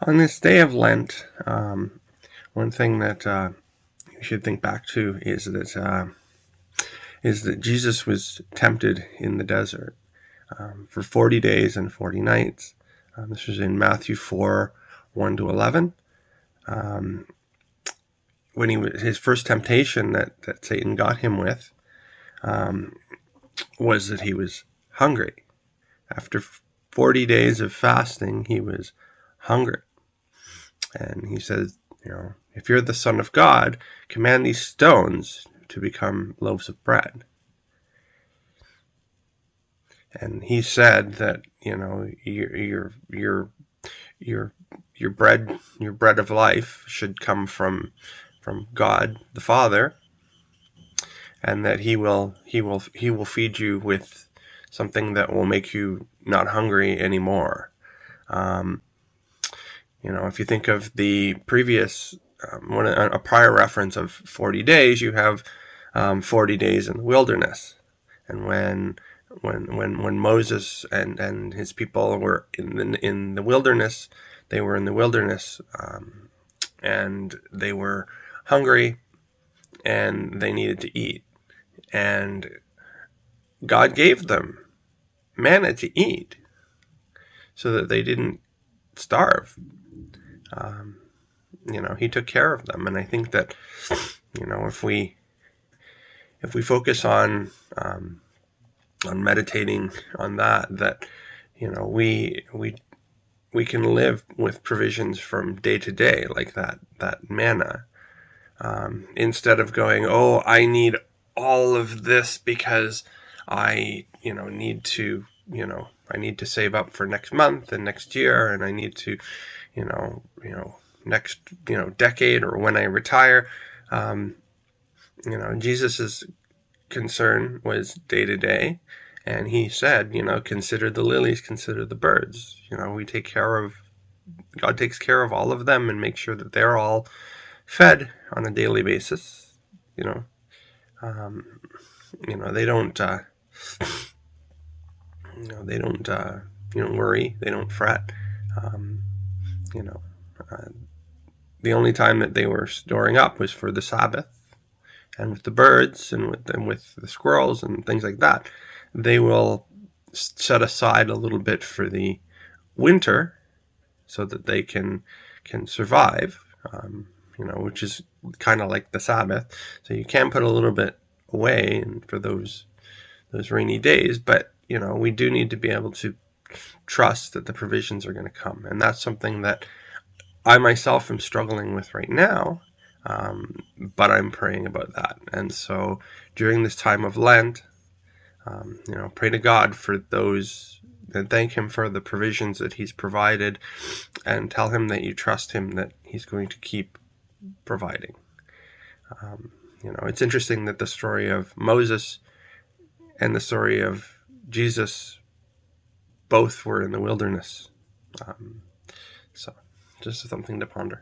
On this day of Lent, one thing that you should think back to is that Jesus was tempted in the desert for 40 days and 40 nights. This was in Matthew 4, 1 to 11. When his first temptation that Satan got him with was that he was hungry. After 40 days of fasting, he was hungry. And he says, if you're the Son of God, command these stones to become loaves of bread. And he said that, your bread of life should come from God the Father, and that he will feed you with something that will make you not hungry anymore. If you think of the previous a prior reference of 40 days, you have 40 days in the wilderness, and when Moses and his people were in the wilderness, they were in the wilderness, and they were hungry, and they needed to eat, and God gave them manna to eat, so that they didn't starve. He took care of them, and I think that if we focus on meditating on that we can live with provisions from day to day, like that manna, instead of going, oh, I need all of this because I need to save up for next month and next year, and I need to next decade, or when I retire. Jesus's concern was day to day, and he said, consider the lilies, consider the birds. God takes care of all of them and makes sure that they're all fed on a daily basis. They don't worry, they don't fret. The only time that they were storing up was for the Sabbath, and with the birds and with the squirrels and things like that, they will set aside a little bit for the winter so that they can survive, which is kind of like the Sabbath. So you can put a little bit away for those rainy days, but we do need to be able to trust that the provisions are going to come, and that's something that I myself am struggling with right now, but I'm praying about that. And so during this time of Lent, pray to God for those, and thank Him for the provisions that He's provided, and tell Him that you trust Him, that He's going to keep providing. It's interesting that the story of Moses and the story of Jesus both were in the wilderness. So just something to ponder.